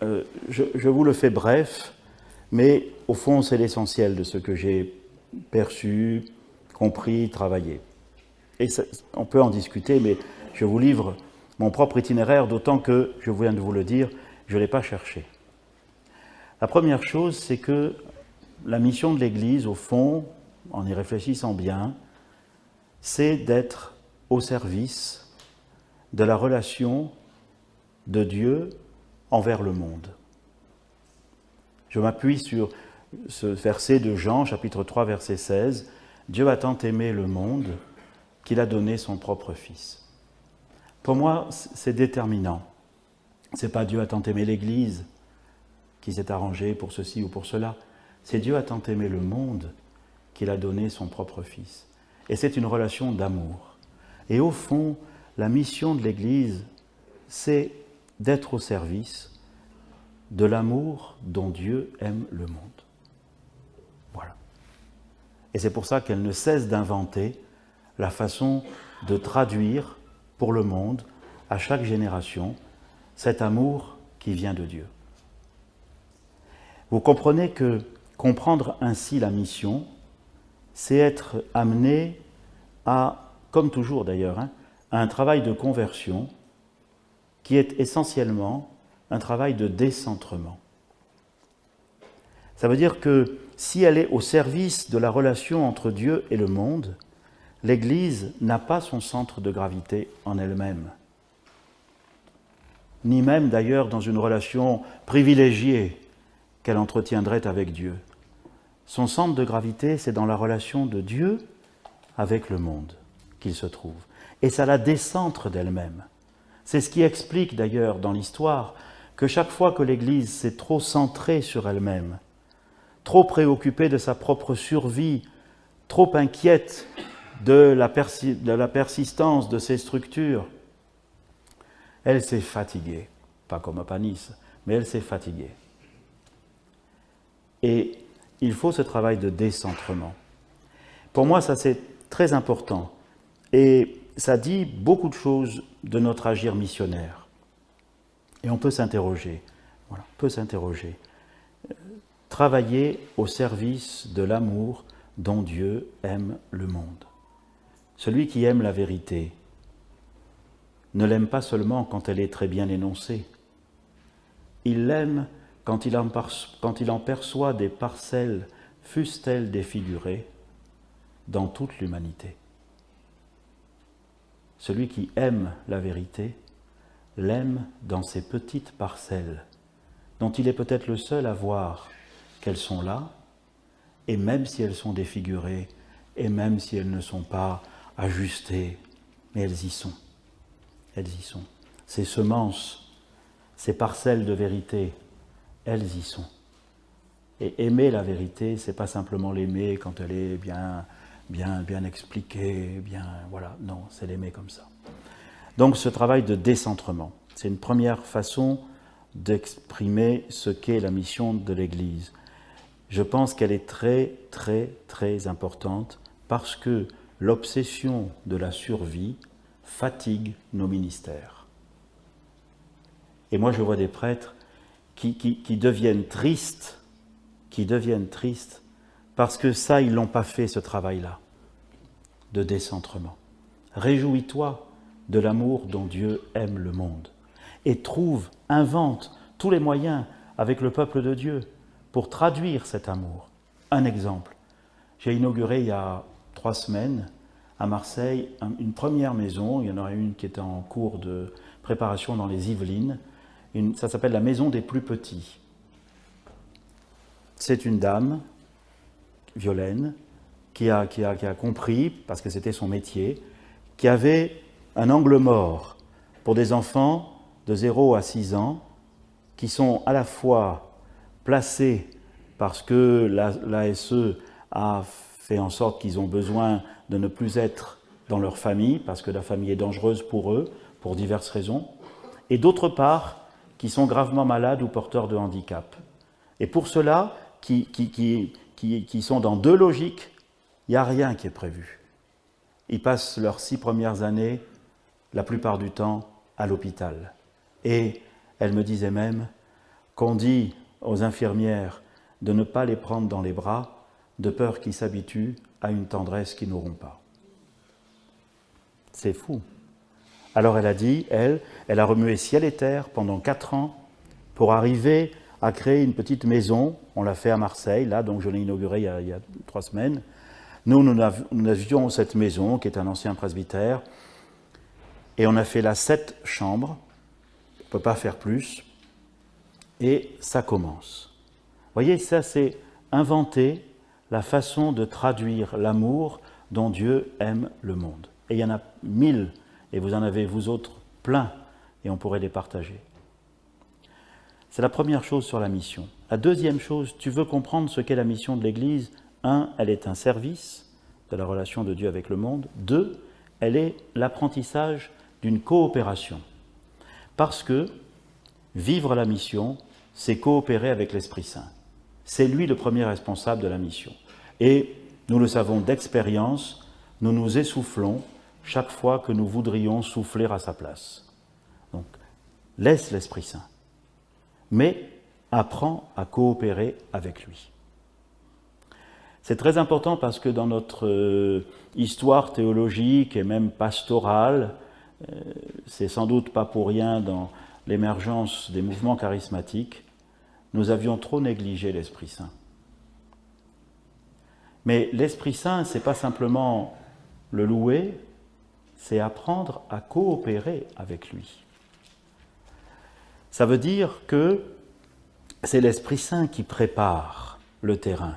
je vous le fais bref, mais au fond, c'est l'essentiel de ce que j'ai perçu, compris, travaillé. Et ça, on peut en discuter, mais je vous livre mon propre itinéraire, d'autant que, je viens de vous le dire, je ne l'ai pas cherché. La première chose, c'est que la mission de l'Église, au fond, en y réfléchissant bien, c'est d'être au service de la relation de Dieu envers le monde. Je m'appuie sur ce verset de Jean, chapitre 3, verset 16. « Dieu a tant aimé le monde qu'il a donné son propre Fils. » Pour moi, c'est déterminant. Ce n'est pas Dieu a tant aimé l'Église qui s'est arrangé pour ceci ou pour cela. C'est Dieu a tant aimé le monde qu'il a donné son propre Fils. Et c'est une relation d'amour. Et au fond, la mission de l'Église, c'est d'être au service de l'amour dont Dieu aime le monde. Voilà. Et c'est pour ça qu'elle ne cesse d'inventer la façon de traduire pour le monde, à chaque génération, cet amour qui vient de Dieu. Vous comprenez que comprendre ainsi la mission, c'est être amené à, comme toujours d'ailleurs, à un travail de conversion qui est essentiellement un travail de décentrement. Ça veut dire que si elle est au service de la relation entre Dieu et le monde, l'Église n'a pas son centre de gravité en elle-même, ni même d'ailleurs dans une relation privilégiée qu'elle entretiendrait avec Dieu. Son centre de gravité, c'est dans la relation de Dieu avec le monde qu'il se trouve. Et ça la décentre d'elle-même. C'est ce qui explique d'ailleurs dans l'histoire que chaque fois que l'Église s'est trop centrée sur elle-même, trop préoccupée de sa propre survie, trop inquiète de la persistance de ses structures, elle s'est fatiguée. Pas comme à Panis, mais elle s'est fatiguée. Et il faut ce travail de décentrement. Pour moi, ça c'est très important. Et ça dit beaucoup de choses de notre agir missionnaire. Et on peut s'interroger. Voilà, on peut s'interroger. Travailler au service de l'amour dont Dieu aime le monde. Celui qui aime la vérité ne l'aime pas seulement quand elle est très bien énoncée. Il l'aime quand il en perçoit des parcelles, fussent-elles défigurées, dans toute l'humanité. Celui qui aime la vérité l'aime dans ces petites parcelles, dont il est peut-être le seul à voir qu'elles sont là, et même si elles sont défigurées, et même si elles ne sont pas ajustées, mais elles y sont. Elles y sont. Ces semences, ces parcelles de vérité, elles y sont. Et aimer la vérité, c'est pas simplement l'aimer quand elle est bien expliquée, voilà. Non, c'est l'aimer comme ça. Donc ce travail de décentrement, c'est une première façon d'exprimer ce qu'est la mission de l'Église. Je pense qu'elle est très, très, très importante parce que l'obsession de la survie fatigue nos ministères. Et moi, je vois des prêtres qui deviennent tristes, parce que ça, ils n'ont pas fait ce travail-là de décentrement. Réjouis-toi de l'amour dont Dieu aime le monde et invente tous les moyens avec le peuple de Dieu pour traduire cet amour. Un exemple, j'ai inauguré il y a 3 semaines à Marseille une première maison, il y en aura une qui est en cours de préparation dans les Yvelines, ça s'appelle la maison des plus petits. C'est une dame, Violaine, qui a compris, parce que c'était son métier, qui avait un angle mort pour des enfants de 0 à 6 ans qui sont à la fois placés parce que l'ASE a fait en sorte qu'ils ont besoin de ne plus être dans leur famille parce que la famille est dangereuse pour eux, pour diverses raisons, et d'autre part, qui sont gravement malades ou porteurs de handicap. Et pour ceux-là, qui sont dans 2 logiques, il n'y a rien qui est prévu. Ils passent leurs 6 premières années, la plupart du temps, à l'hôpital. Et elle me disait même, qu'on dit aux infirmières de ne pas les prendre dans les bras, de peur qu'ils s'habituent à une tendresse qu'ils n'auront pas. C'est fou. Alors elle a dit, elle a remué ciel et terre pendant 4 ans pour arriver à créer une petite maison. On l'a fait à Marseille, là, donc je l'ai inaugurée il y a 3 semaines. Nous avions cette maison qui est un ancien presbytère et on a fait là 7 chambres. On ne peut pas faire plus. Et ça commence. Vous voyez, ça c'est inventer la façon de traduire l'amour dont Dieu aime le monde. Et il y en a 1000, et vous en avez vous autres plein, et on pourrait les partager. C'est la première chose sur la mission. La deuxième chose, tu veux comprendre ce qu'est la mission de l'Église. 1, elle est un service de la relation de Dieu avec le monde. 2, elle est l'apprentissage d'une coopération. Parce que vivre la mission, c'est coopérer avec l'Esprit Saint. C'est lui le premier responsable de la mission. Et nous le savons d'expérience, nous nous essoufflons chaque fois que nous voudrions souffler à sa place. Donc, laisse l'Esprit Saint, mais apprends à coopérer avec lui. C'est très important parce que dans notre histoire théologique et même pastorale, c'est sans doute pas pour rien dans l'émergence des mouvements charismatiques, nous avions trop négligé l'Esprit Saint. Mais l'Esprit Saint, ce n'est pas simplement le louer, c'est apprendre à coopérer avec lui. Ça veut dire que c'est l'Esprit Saint qui prépare le terrain.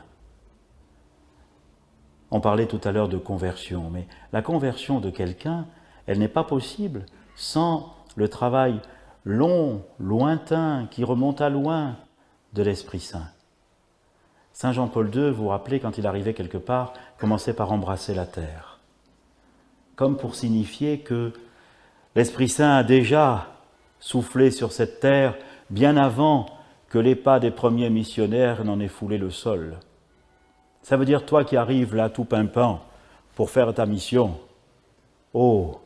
On parlait tout à l'heure de conversion, mais la conversion de quelqu'un, elle n'est pas possible sans le travail long, lointain, qui remonte à loin de l'Esprit Saint. Saint Jean-Paul II, vous vous rappelez, quand il arrivait quelque part, commençait par embrasser la terre, comme pour signifier que l'Esprit Saint a déjà soufflé sur cette terre bien avant que les pas des premiers missionnaires n'en aient foulé le sol. Ça veut dire, toi qui arrives là tout pimpant pour faire ta mission, oh,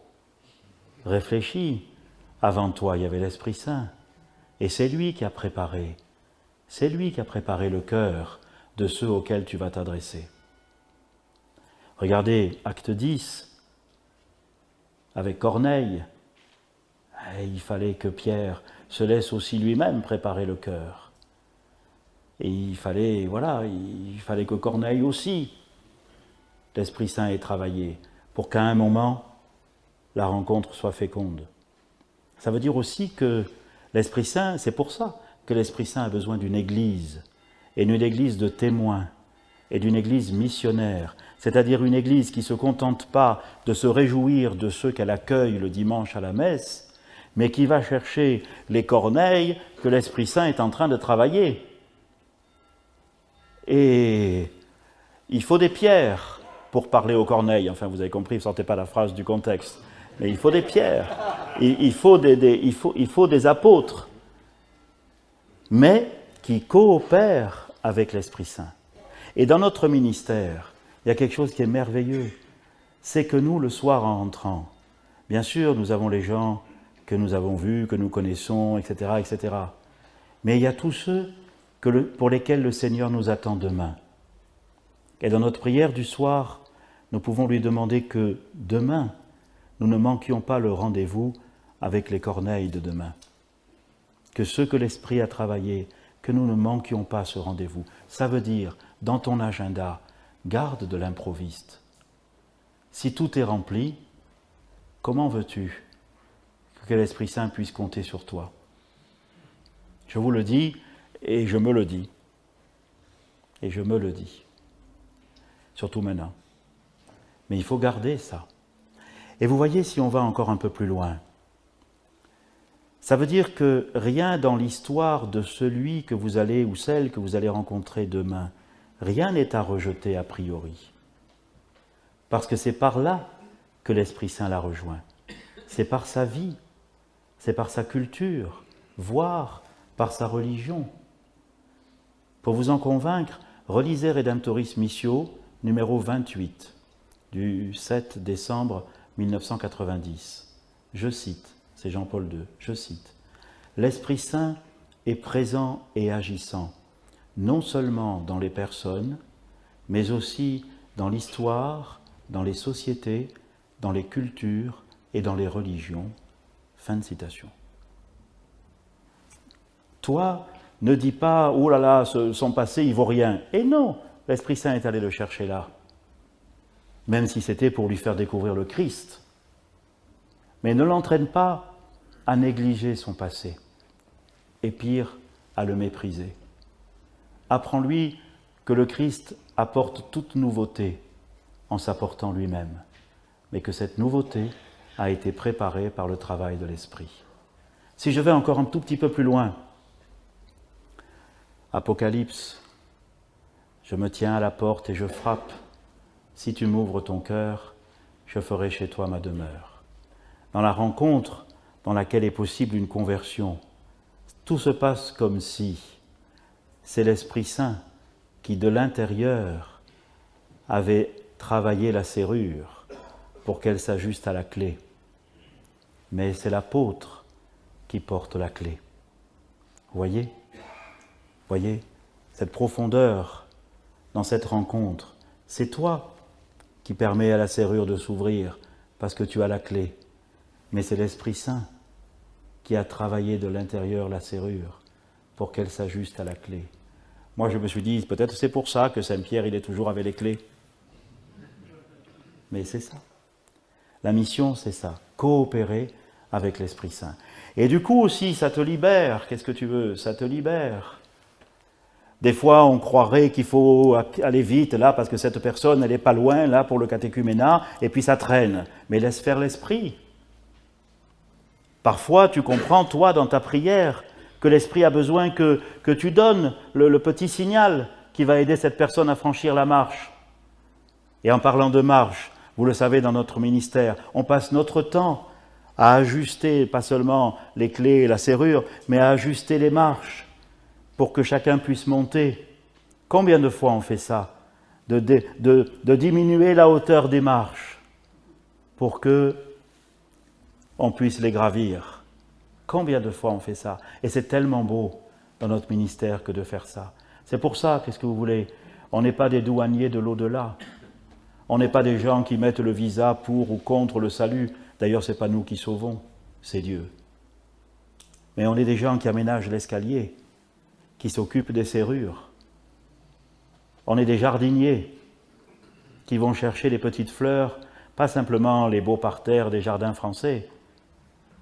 réfléchis, avant toi il y avait l'Esprit Saint, et c'est lui qui a préparé, le cœur de ceux auxquels tu vas t'adresser. Regardez, acte 10, avec Corneille, il fallait que Pierre se laisse aussi lui-même préparer le cœur. Et il fallait que Corneille aussi, l'Esprit Saint ait travaillé, pour qu'à un moment, la rencontre soit féconde. Ça veut dire aussi que l'Esprit Saint, c'est pour ça que l'Esprit Saint a besoin d'une église, et d'une église de témoins, et d'une église missionnaire, c'est-à-dire une église qui ne se contente pas de se réjouir de ceux qu'elle accueille le dimanche à la messe, mais qui va chercher les corneilles que l'Esprit Saint est en train de travailler. Et il faut des pierres pour parler aux corneilles. Enfin, vous avez compris, vous ne sortez pas la phrase du contexte. Mais il faut des pierres. Il faut des apôtres. Mais qui coopèrent avec l'Esprit Saint. Et dans notre ministère, il y a quelque chose qui est merveilleux. C'est que nous, le soir en rentrant, bien sûr, nous avons les gens que nous avons vus, que nous connaissons, etc., etc. Mais il y a tous ceux pour lesquels le Seigneur nous attend demain. Et dans notre prière du soir, nous pouvons lui demander que demain, nous ne manquions pas le rendez-vous avec les corneilles de demain. Que ceux que l'Esprit a travaillés, que nous ne manquions pas ce rendez-vous. Ça veut dire, dans ton agenda, garde de l'improviste. Si tout est rempli, comment veux-tu que l'Esprit Saint puisse compter sur toi? Je vous le dis, et je me le dis. Et je me le dis. Surtout maintenant. Mais il faut garder ça. Et vous voyez, si on va encore un peu plus loin, ça veut dire que rien dans l'histoire de celui que vous allez, ou celle que vous allez rencontrer demain, rien n'est à rejeter a priori. Parce que c'est par là que l'Esprit Saint la rejoint. C'est par sa vie, c'est par sa culture, voire par sa religion. Pour vous en convaincre, relisez Redemptoris Missio, numéro 28, du 7 décembre 1990. Je cite, c'est Jean-Paul II, je cite, « L'Esprit Saint est présent et agissant, non seulement dans les personnes, mais aussi dans l'histoire, dans les sociétés, dans les cultures et dans les religions. » Fin de citation. Toi, ne dis pas « Oh là là, son passé, il vaut rien ». Et non, l'Esprit Saint est allé le chercher là. Même si c'était pour lui faire découvrir le Christ. Mais ne l'entraîne pas à négliger son passé. Et pire, à le mépriser. Apprends-lui que le Christ apporte toute nouveauté en s'apportant lui-même, mais que cette nouveauté a été préparée par le travail de l'Esprit. Si je vais encore un tout petit peu plus loin, Apocalypse, je me tiens à la porte et je frappe. Si tu m'ouvres ton cœur, je ferai chez toi ma demeure. Dans la rencontre dans laquelle est possible une conversion, tout se passe comme si c'est l'Esprit Saint qui, de l'intérieur, avait travaillé la serrure pour qu'elle s'ajuste à la clé. Mais c'est l'apôtre qui porte la clé. Voyez, cette profondeur dans cette rencontre, c'est toi qui permets à la serrure de s'ouvrir parce que tu as la clé. Mais c'est l'Esprit Saint qui a travaillé de l'intérieur la serrure pour qu'elle s'ajuste à la clé. Moi, je me suis dit, peut-être c'est pour ça que Saint-Pierre, il est toujours avec les clés. Mais c'est ça. La mission, c'est ça, coopérer avec l'Esprit Saint. Et du coup aussi, ça te libère. Qu'est-ce que tu veux? Ça te libère. Des fois, on croirait qu'il faut aller vite là parce que cette personne, elle n'est pas loin là pour le catéchuménat, et puis ça traîne. Mais laisse faire l'Esprit. Parfois, tu comprends, toi, dans ta prière, que l'Esprit a besoin que tu donnes le petit signal qui va aider cette personne à franchir la marche. Et en parlant de marche, vous le savez, dans notre ministère, on passe notre temps à ajuster, pas seulement les clés et la serrure, mais à ajuster les marches pour que chacun puisse monter. Combien de fois on fait ça? De diminuer la hauteur des marches pour que on puisse les gravir. Combien de fois on fait ça? Et c'est tellement beau dans notre ministère que de faire ça. C'est pour ça, qu'est-ce que vous voulez? On n'est pas des douaniers de l'au-delà. On n'est pas des gens qui mettent le visa pour ou contre le salut. D'ailleurs, ce n'est pas nous qui sauvons, c'est Dieu. Mais on est des gens qui aménagent l'escalier, qui s'occupent des serrures. On est des jardiniers qui vont chercher les petites fleurs, pas simplement les beaux parterres des jardins français,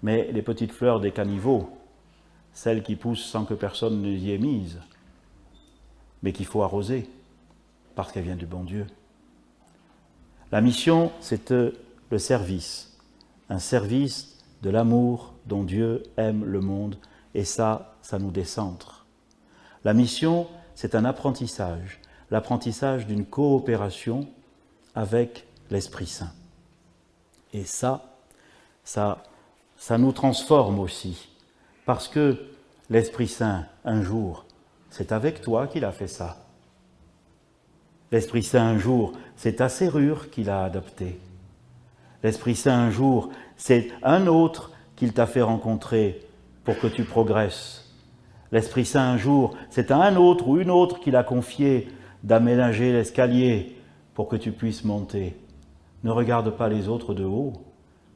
mais les petites fleurs des caniveaux, celles qui poussent sans que personne ne y ait mise, mais qu'il faut arroser, parce qu'elle vient du bon Dieu. La mission, c'est le service, un service de l'amour dont Dieu aime le monde, et ça nous décentre. La mission, c'est un apprentissage, l'apprentissage d'une coopération avec l'Esprit Saint. Et ça nous transforme aussi, parce que l'Esprit Saint, un jour, c'est avec toi qu'il a fait ça. L'Esprit Saint, un jour, c'est ta serrure qu'il a adoptée. L'Esprit Saint, un jour, c'est un autre qu'il t'a fait rencontrer pour que tu progresses. L'Esprit Saint, un jour, c'est à un autre ou une autre qu'il a confié d'aménager l'escalier pour que tu puisses monter. Ne regarde pas les autres de haut.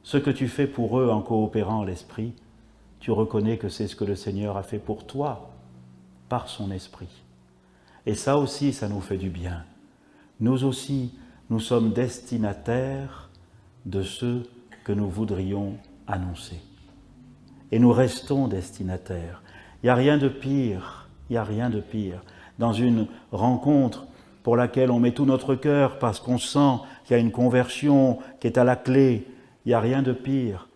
Ce que tu fais pour eux en coopérant à l'Esprit, tu reconnais que c'est ce que le Seigneur a fait pour toi, par son Esprit. Et ça aussi, ça nous fait du bien. Nous aussi, nous sommes destinataires de ce que nous voudrions annoncer. Et nous restons destinataires. Il n'y a rien de pire, dans une rencontre pour laquelle on met tout notre cœur parce qu'on sent qu'il y a une conversion qui est à la clé. Il n'y a rien de pire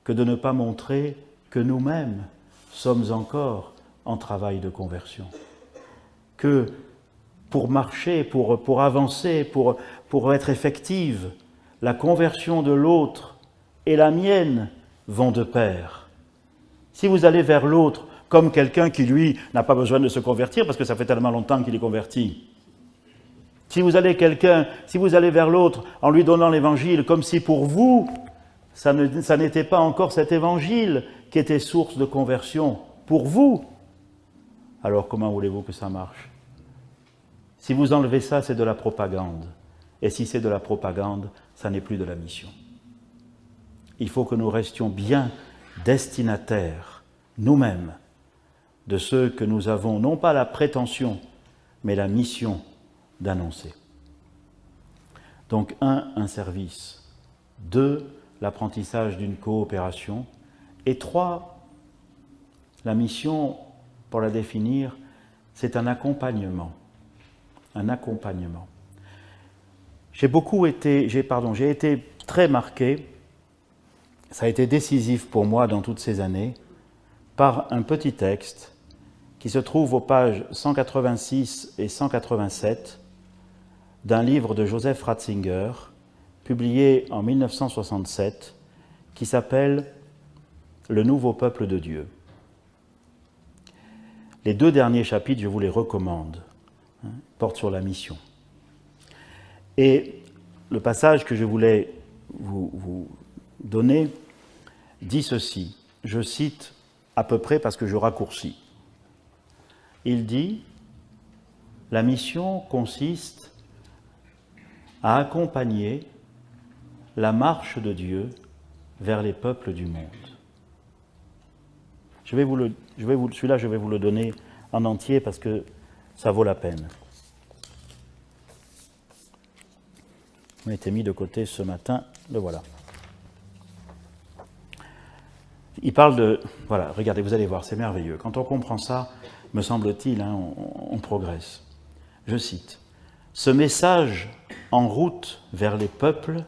que de ne pas montrer que nous-mêmes sommes encore en travail de conversion. Que pour marcher, pour avancer, pour être effective, la conversion de l'autre et la mienne vont de pair. Si vous allez vers l'autre comme quelqu'un qui, lui, n'a pas besoin de se convertir parce que ça fait tellement longtemps qu'il est converti, si vous allez vers l'autre en lui donnant l'évangile comme si pour vous, ça n'était pas encore cet évangile qui était source de conversion, pour vous, alors comment voulez-vous que ça marche? Si vous enlevez ça, c'est de la propagande. Et si c'est de la propagande, ça n'est plus de la mission. Il faut que nous restions bien destinataires, nous-mêmes, de ce que nous avons, non pas la prétention, mais la mission d'annoncer. Donc, un service. 2, l'apprentissage d'une coopération. Et 3, la mission, pour la définir, c'est un accompagnement. Un accompagnement. J'ai été très marqué, ça a été décisif pour moi dans toutes ces années, par un petit texte qui se trouve aux pages 186 et 187 d'un livre de Joseph Ratzinger, publié en 1967, qui s'appelle « Le nouveau peuple de Dieu ». Les 2 derniers chapitres, je vous les recommande, portent sur la mission. Et le passage que je voulais vous donner dit ceci, je cite à peu près parce que je raccourcis. Il dit « La mission consiste à accompagner la marche de Dieu vers les peuples du monde. » Celui-là, je vais vous le donner en entier parce que ça vaut la peine. Il a été mis de côté ce matin, le voilà. Il parle de... Voilà, regardez, vous allez voir, c'est merveilleux. Quand on comprend ça, me semble-t-il, on progresse. Je cite, « Ce message en route vers les peuples,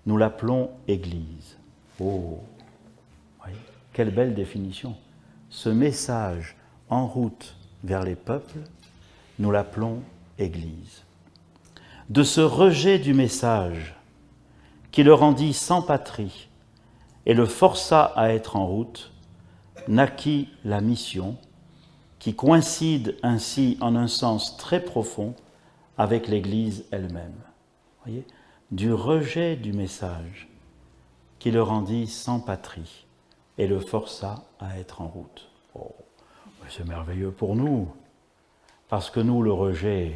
nous l'appelons Église. » Oh, voyez, quelle belle définition. Ce message en route vers les peuples, nous l'appelons Église. De ce rejet du message qui le rendit sans patrie et le força à être en route, naquit la mission qui coïncide ainsi en un sens très profond avec l'Église elle-même. Voyez, du rejet du message qui le rendit sans patrie et le força à être en route. Oh, c'est merveilleux pour nous, parce que nous, le rejet,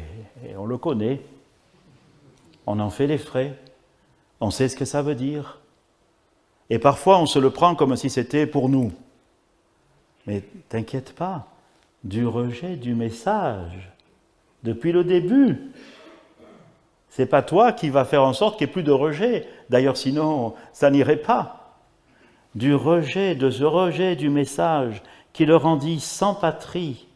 on le connaît, on en fait les frais, on sait ce que ça veut dire, et parfois on se le prend comme si c'était pour nous. Mais t'inquiète pas, du rejet du message, depuis le début, c'est pas toi qui vas faire en sorte qu'il n'y ait plus de rejet. D'ailleurs, sinon, ça n'irait pas. De ce rejet du message qui le rendit sans patrie,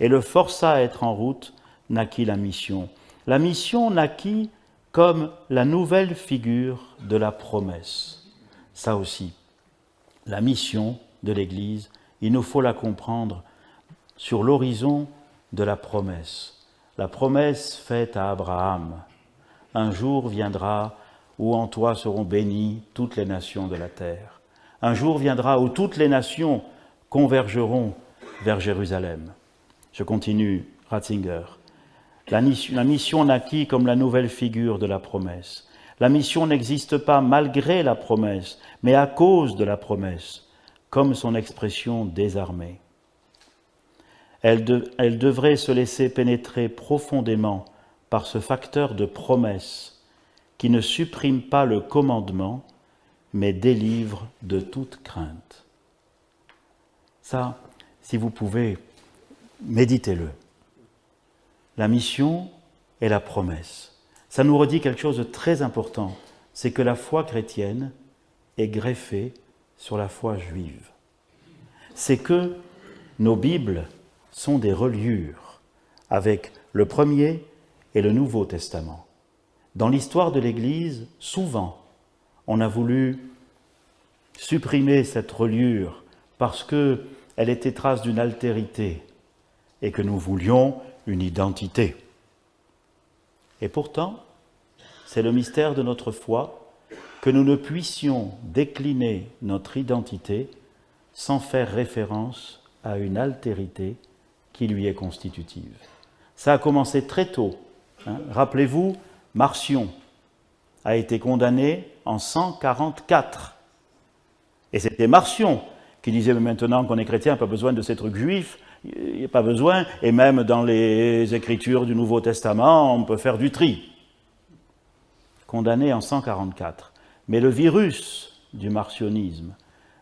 et le força à être en route, naquit la mission. La mission naquit comme la nouvelle figure de la promesse. Ça aussi, la mission de l'Église, il nous faut la comprendre sur l'horizon de la promesse. La promesse faite à Abraham. Un jour viendra où en toi seront bénies toutes les nations de la terre. Un jour viendra où toutes les nations convergeront vers Jérusalem. Je continue, Ratzinger. La mission naquit comme la nouvelle figure de la promesse. La mission n'existe pas malgré la promesse, mais à cause de la promesse, comme son expression désarmée. Elle devrait se laisser pénétrer profondément par ce facteur de promesse qui ne supprime pas le commandement, mais délivre de toute crainte. Ça, si vous pouvez, méditez-le. La mission et la promesse. Ça nous redit quelque chose de très important, c'est que la foi chrétienne est greffée sur la foi juive. C'est que nos Bibles sont des reliures avec le Premier et le Nouveau Testament. Dans l'histoire de l'Église, souvent, on a voulu supprimer cette reliure parce qu'elle était trace d'une altérité et que nous voulions une identité. Et pourtant, c'est le mystère de notre foi que nous ne puissions décliner notre identité sans faire référence à une altérité qui lui est constitutive. Ça a commencé très tôt. Rappelez-vous, Marcion a été condamné en 144. Et c'était Marcion qui disaient mais maintenant qu'on est chrétien, pas besoin de ces trucs juifs, il n'y a pas besoin, et même dans les écritures du Nouveau Testament, on peut faire du tri. Condamné en 144. Mais le virus du marcionisme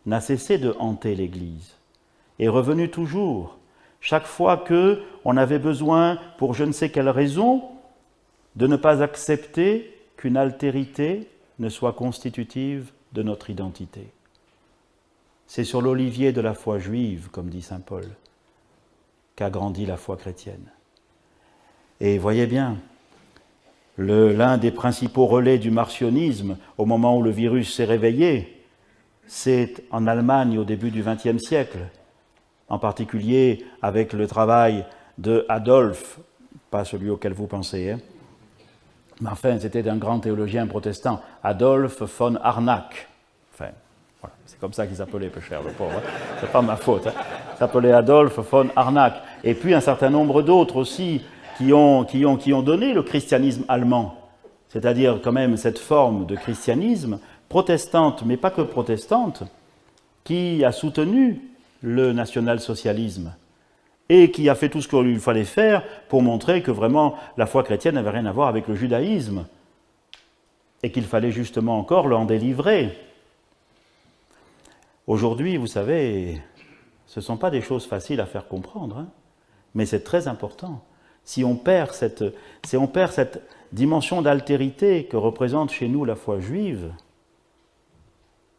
n'a cessé de hanter l'Église, est revenu toujours, chaque fois qu'on avait besoin, pour je ne sais quelle raison, de ne pas accepter qu'une altérité ne soit constitutive de notre identité. C'est sur l'olivier de la foi juive, comme dit saint Paul, qu'a grandi la foi chrétienne. Et voyez bien, l'un des principaux relais du marcionisme, au moment où le virus s'est réveillé, c'est en Allemagne au début du XXe siècle, en particulier avec le travail de Adolf, pas celui auquel vous pensez, hein, mais enfin c'était un grand théologien protestant, Adolf von Harnack. Enfin, voilà, c'est comme ça qu'il s'appelait, peu cher, le pauvre, hein. C'est pas ma faute. Hein. Il s'appelait Adolf von Harnack. Et puis un certain nombre d'autres aussi qui ont donné le christianisme allemand, c'est-à-dire quand même cette forme de christianisme protestante, mais pas que protestante, qui a soutenu le national-socialisme et qui a fait tout ce qu'il fallait faire pour montrer que vraiment la foi chrétienne n'avait rien à voir avec le judaïsme et qu'il fallait justement encore l'en délivrer. Aujourd'hui, vous savez, ce ne sont pas des choses faciles à faire comprendre, hein, mais c'est très important. Si on perd cette dimension d'altérité que représente chez nous la foi juive,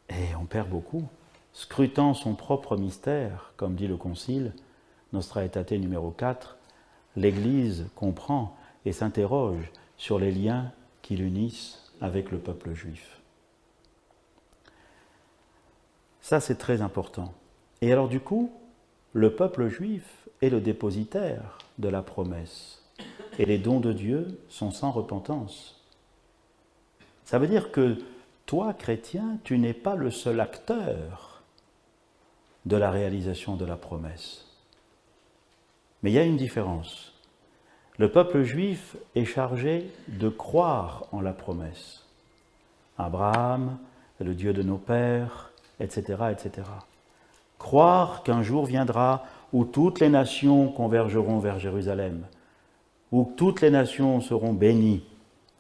et on perd beaucoup. Scrutant son propre mystère, comme dit le Concile, Nostra Aetate numéro 4, l'Église comprend et s'interroge sur les liens qui l'unissent avec le peuple juif. Ça, c'est très important. Et alors du coup, le peuple juif est le dépositaire de la promesse. Et les dons de Dieu sont sans repentance. Ça veut dire que toi, chrétien, tu n'es pas le seul acteur de la réalisation de la promesse. Mais il y a une différence. Le peuple juif est chargé de croire en la promesse. Abraham, le Dieu de nos pères, etc., etc. Croire qu'un jour viendra où toutes les nations convergeront vers Jérusalem, où toutes les nations seront bénies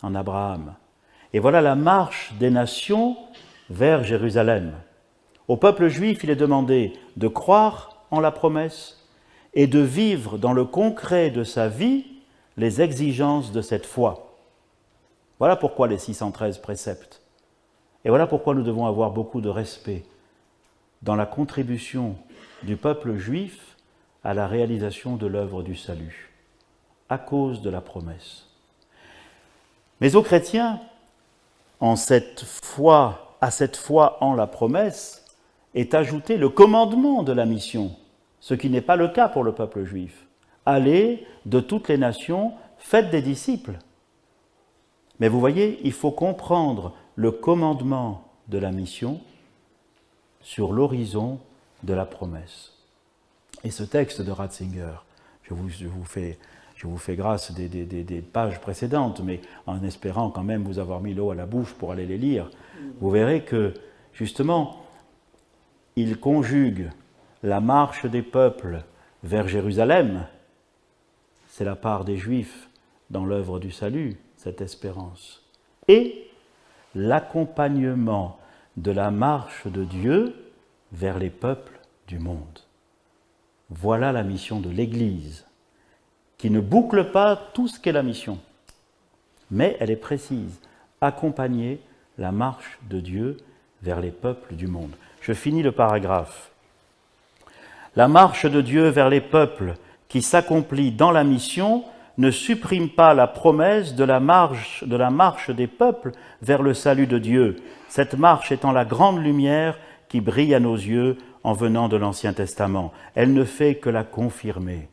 en Abraham. Et voilà la marche des nations vers Jérusalem. Au peuple juif, il est demandé de croire en la promesse et de vivre dans le concret de sa vie les exigences de cette foi. Voilà pourquoi les 613 préceptes. Et voilà pourquoi nous devons avoir beaucoup de respect dans la contribution du peuple juif à la réalisation de l'œuvre du salut, à cause de la promesse. Mais aux chrétiens, à cette foi en la promesse, est ajouté le commandement de la mission, ce qui n'est pas le cas pour le peuple juif. Allez de toutes les nations, faites des disciples. Mais vous voyez, il faut comprendre le commandement de la mission sur l'horizon de la promesse. Et ce texte de Ratzinger, je vous fais grâce des pages précédentes, mais en espérant quand même vous avoir mis l'eau à la bouche pour aller les lire, vous verrez que, justement, il conjugue la marche des peuples vers Jérusalem, c'est la part des Juifs dans l'œuvre du salut, cette espérance, et l'accompagnement de la marche de Dieu vers les peuples du monde. Voilà la mission de l'Église, qui ne boucle pas tout ce qu'est la mission, mais elle est précise, accompagner la marche de Dieu vers les peuples du monde. Je finis le paragraphe. La marche de Dieu vers les peuples qui s'accomplit dans la mission ne supprime pas la promesse de la marche des peuples vers le salut de Dieu, cette marche étant la grande lumière qui brille à nos yeux en venant de l'Ancien Testament. Elle ne fait que la confirmer.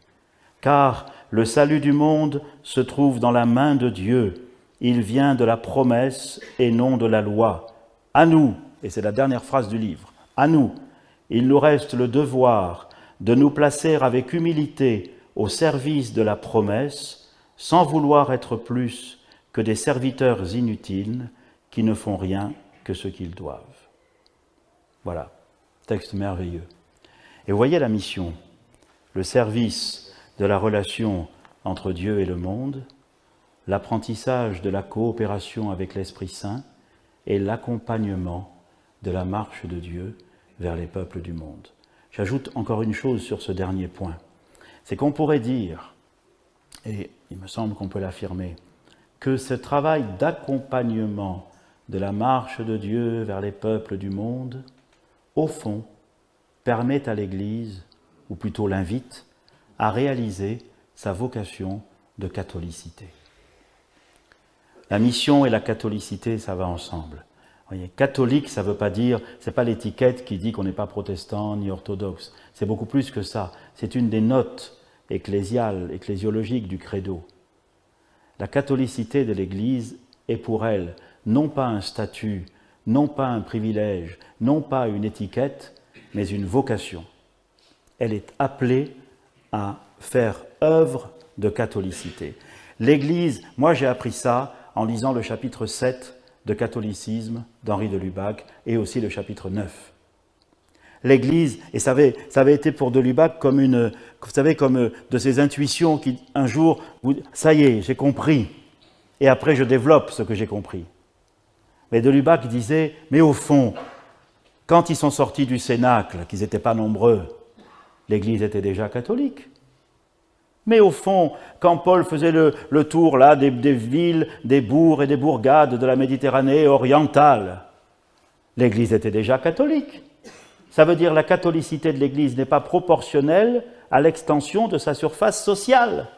Car le salut du monde se trouve dans la main de Dieu. Il vient de la promesse et non de la loi. À nous, et c'est la dernière phrase du livre, à nous, il nous reste le devoir de nous placer avec humilité au service de la promesse, sans vouloir être plus que des serviteurs inutiles qui ne font rien que ce qu'ils doivent. Voilà, texte merveilleux. Et vous voyez la mission, le service de la relation entre Dieu et le monde, l'apprentissage de la coopération avec l'Esprit Saint et l'accompagnement de la marche de Dieu vers les peuples du monde. J'ajoute encore une chose sur ce dernier point, c'est qu'on pourrait dire, et il me semble qu'on peut l'affirmer, que ce travail d'accompagnement de la marche de Dieu vers les peuples du monde, au fond, permet à l'Église, ou plutôt l'invite, à réaliser sa vocation de catholicité. La mission et la catholicité, ça va ensemble. Vous voyez, catholique, ça ne veut pas dire, c'est pas l'étiquette qui dit qu'on n'est pas protestant ni orthodoxe. C'est beaucoup plus que ça. C'est une des notes ecclésiologiques du credo. La catholicité de l'Église est pour elle non pas un statut, non pas un privilège, non pas une étiquette, mais une vocation. Elle est appelée à faire œuvre de catholicité. L'Église, moi j'ai appris ça en lisant le chapitre 7 de Catholicisme d'Henri de Lubac et aussi le chapitre 9. L'Église, et ça avait été pour de Lubac comme vous savez, comme de ces intuitions qui, un jour, ça y est, j'ai compris, et après je développe ce que j'ai compris. Mais de Lubac disait, mais au fond, quand ils sont sortis du Cénacle, qu'ils n'étaient pas nombreux, l'Église était déjà catholique. Mais au fond, quand Paul faisait le tour là, des villes, des bourgs et des bourgades de la Méditerranée orientale, l'Église était déjà catholique. Ça veut dire que la catholicité de l'Église n'est pas proportionnelle à l'extension de sa surface sociale.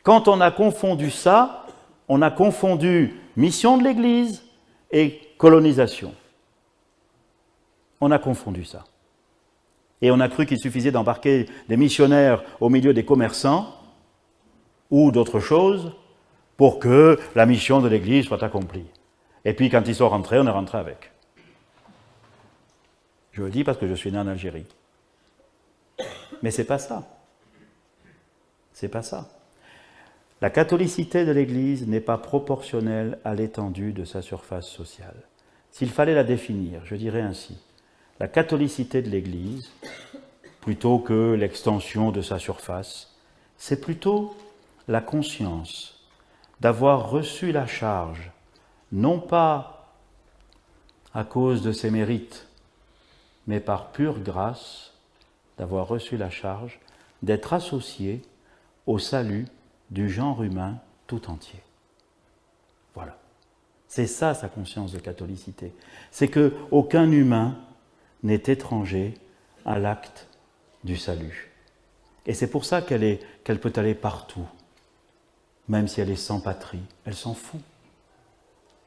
Quand on a confondu ça, on a confondu mission de l'Église et colonisation. On a confondu ça. Et on a cru qu'il suffisait d'embarquer des missionnaires au milieu des commerçants ou d'autres choses pour que la mission de l'Église soit accomplie. Et puis quand ils sont rentrés, on est rentré avec. Je le dis parce que je suis né en Algérie. Mais c'est pas ça. C'est pas ça. La catholicité de l'Église n'est pas proportionnelle à l'étendue de sa surface sociale. S'il fallait la définir, je dirais ainsi. La catholicité de l'Église, plutôt que l'extension de sa surface, c'est plutôt la conscience d'avoir reçu la charge, non pas à cause de ses mérites, mais par pure grâce, d'avoir reçu la charge d'être associé au salut du genre humain tout entier. Voilà. C'est ça sa conscience de catholicité. C'est qu'aucun humain n'est étranger à l'acte du salut. Et c'est pour ça qu'elle peut aller partout, même si elle est sans patrie. Elle s'en fout.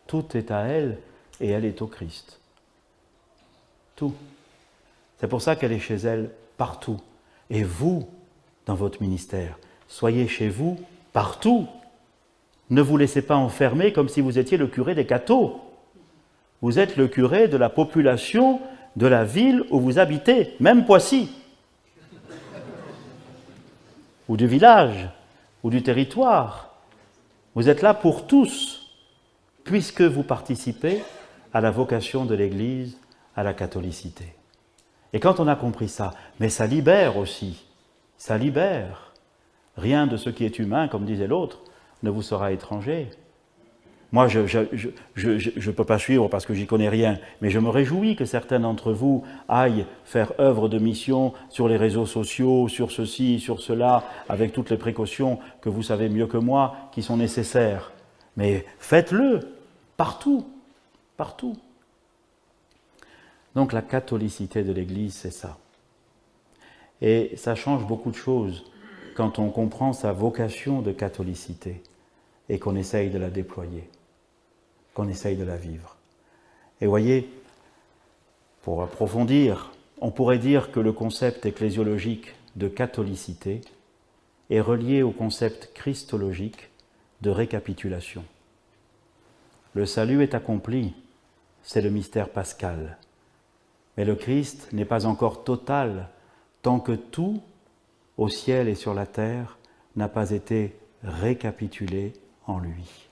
Tout est à elle et elle est au Christ. Tout. C'est pour ça qu'elle est chez elle partout. Et vous, dans votre ministère, soyez chez vous partout. Ne vous laissez pas enfermer comme si vous étiez le curé des cathos. Vous êtes le curé de la population de la ville où vous habitez, même Poissy, ou du village, ou du territoire. Vous êtes là pour tous, puisque vous participez à la vocation de l'Église, à la catholicité. Et quand on a compris ça, mais ça libère aussi, ça libère. Rien de ce qui est humain, comme disait l'autre, ne vous sera étranger. Moi, je ne peux pas suivre parce que j'y connais rien, mais je me réjouis que certains d'entre vous aillent faire œuvre de mission sur les réseaux sociaux, sur ceci, sur cela, avec toutes les précautions que vous savez mieux que moi, qui sont nécessaires. Mais faites-le, partout, partout. Donc la catholicité de l'Église, c'est ça. Et ça change beaucoup de choses quand on comprend sa vocation de catholicité et qu'on essaye de la déployer, qu'on essaye de la vivre. Et voyez, pour approfondir, on pourrait dire que le concept ecclésiologique de catholicité est relié au concept christologique de récapitulation. Le salut est accompli, c'est le mystère pascal. Mais le Christ n'est pas encore total tant que tout, au ciel et sur la terre, n'a pas été récapitulé en lui.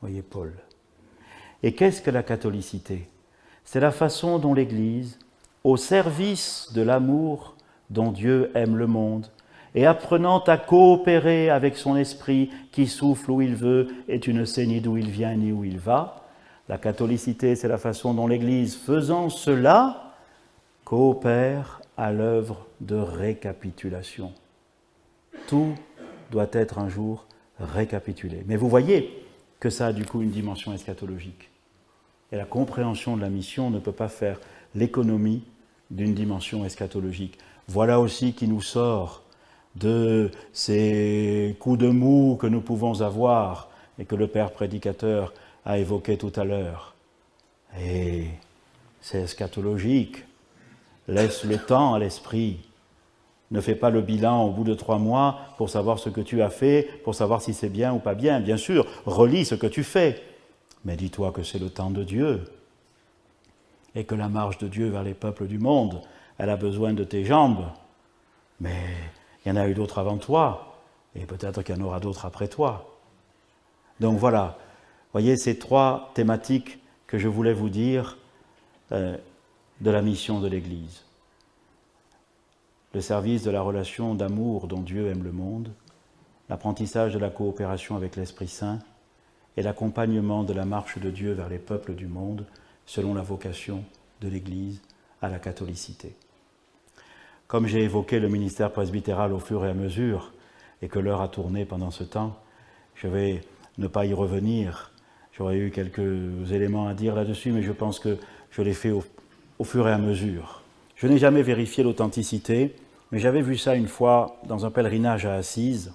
Voyez Paul. Et qu'est-ce que la catholicité? C'est la façon dont l'Église au service de l'amour dont Dieu aime le monde, et apprenant à coopérer avec son esprit qui souffle où il veut et tu ne sais ni d'où il vient ni où il va. La catholicité, c'est la façon dont l'Église, faisant cela, coopère à l'œuvre de récapitulation. Tout doit être un jour récapitulé. Mais vous voyez que ça a du coup une dimension eschatologique. Et la compréhension de la mission ne peut pas faire l'économie d'une dimension eschatologique. Voilà aussi qui nous sort de ces coups de mou que nous pouvons avoir et que le Père prédicateur a évoqué tout à l'heure. Et c'est eschatologique. Laisse le temps à l'esprit. Ne fais pas le bilan au bout de 3 mois pour savoir ce que tu as fait, pour savoir si c'est bien ou pas bien. Bien sûr, relis ce que tu fais. Mais dis-toi que c'est le temps de Dieu. Et que la marche de Dieu vers les peuples du monde, elle a besoin de tes jambes. Mais il y en a eu d'autres avant toi, et peut-être qu'il y en aura d'autres après toi. Donc voilà, voyez ces 3 thématiques que je voulais vous dire de la mission de l'Église. Le service de la relation d'amour dont Dieu aime le monde, l'apprentissage de la coopération avec l'Esprit Saint et l'accompagnement de la marche de Dieu vers les peuples du monde selon la vocation de l'Église à la catholicité. Comme j'ai évoqué le ministère presbytéral au fur et à mesure, et que l'heure a tourné pendant ce temps, je vais ne pas y revenir. J'aurais eu quelques éléments à dire là-dessus, mais je pense que je l'ai fait au fur et à mesure. Je n'ai jamais vérifié l'authenticité, mais j'avais vu ça une fois dans un pèlerinage à Assise.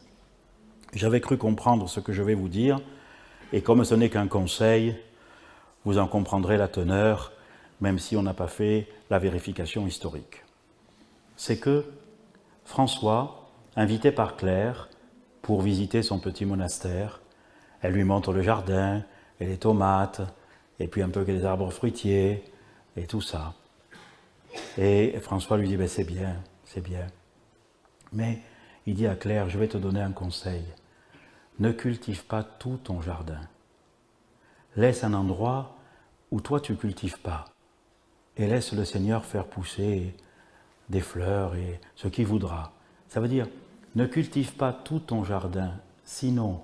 J'avais cru comprendre ce que je vais vous dire, et comme ce n'est qu'un conseil, vous en comprendrez la teneur, même si on n'a pas fait la vérification historique. C'est que François, invité par Claire pour visiter son petit monastère, elle lui montre le jardin, et les tomates, et puis un peu les arbres fruitiers, et tout ça. Et François lui dit, ben c'est bien, c'est bien. Mais il dit à Claire, je vais te donner un conseil. Ne cultive pas tout ton jardin. Laisse un endroit où toi tu ne cultives pas. Et laisse le Seigneur faire pousser des fleurs et ce qu'il voudra. Ça veut dire, ne cultive pas tout ton jardin, sinon,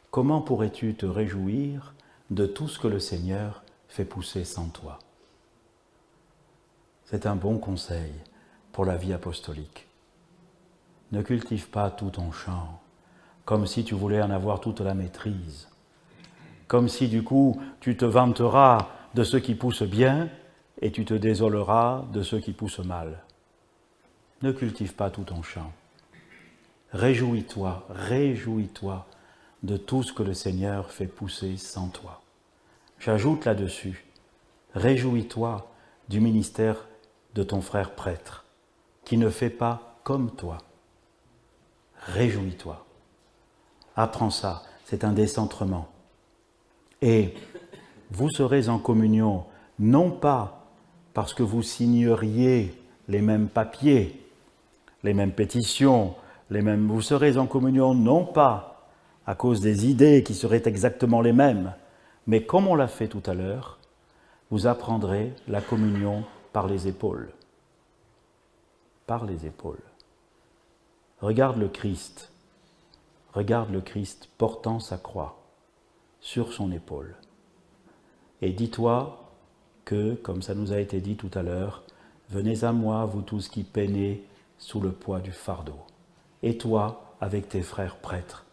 comment pourrais-tu te réjouir de tout ce que le Seigneur fait pousser sans toi? C'est un bon conseil pour la vie apostolique. Ne cultive pas tout ton champ, comme si tu voulais en avoir toute la maîtrise, comme si du coup tu te vanteras de ceux qui poussent bien et tu te désoleras de ceux qui poussent mal. Ne cultive pas tout ton champ. Réjouis-toi de tout ce que le Seigneur fait pousser sans toi. J'ajoute là-dessus, réjouis-toi du ministère de ton frère prêtre, qui ne fait pas comme toi. Réjouis-toi. Apprends ça, c'est un décentrement. Et vous serez en communion, non pas parce que vous signeriez les mêmes papiers, les mêmes pétitions, vous serez en communion non pas à cause des idées qui seraient exactement les mêmes, mais comme on l'a fait tout à l'heure, vous apprendrez la communion par les épaules. Par les épaules. Regarde le Christ portant sa croix sur son épaule. Et dis-toi que, comme ça nous a été dit tout à l'heure, venez à moi, vous tous qui peinez sous le poids du fardeau. Et toi, avec tes frères prêtres,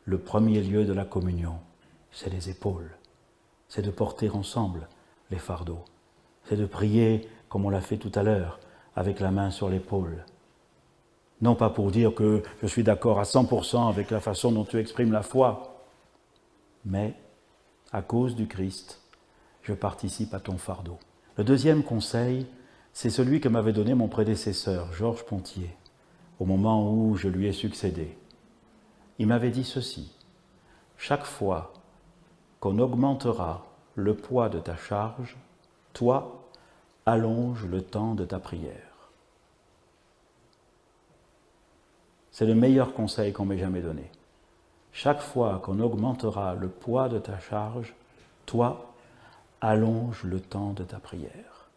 le premier lieu de la communion, c'est les épaules. C'est de porter ensemble les fardeaux. C'est de prier, comme on l'a fait tout à l'heure, avec la main sur l'épaule. Non pas pour dire que je suis d'accord à 100% avec la façon dont tu exprimes la foi, mais à cause du Christ, je participe à ton fardeau. Le deuxième conseil, c'est celui que m'avait donné mon prédécesseur, Georges Pontier, au moment où je lui ai succédé. Il m'avait dit ceci, chaque fois qu'on augmentera le poids de ta charge, toi, allonge le temps de ta prière. C'est le meilleur conseil qu'on m'ait jamais donné. Chaque fois qu'on augmentera le poids de ta charge, toi, allonge le temps de ta prière.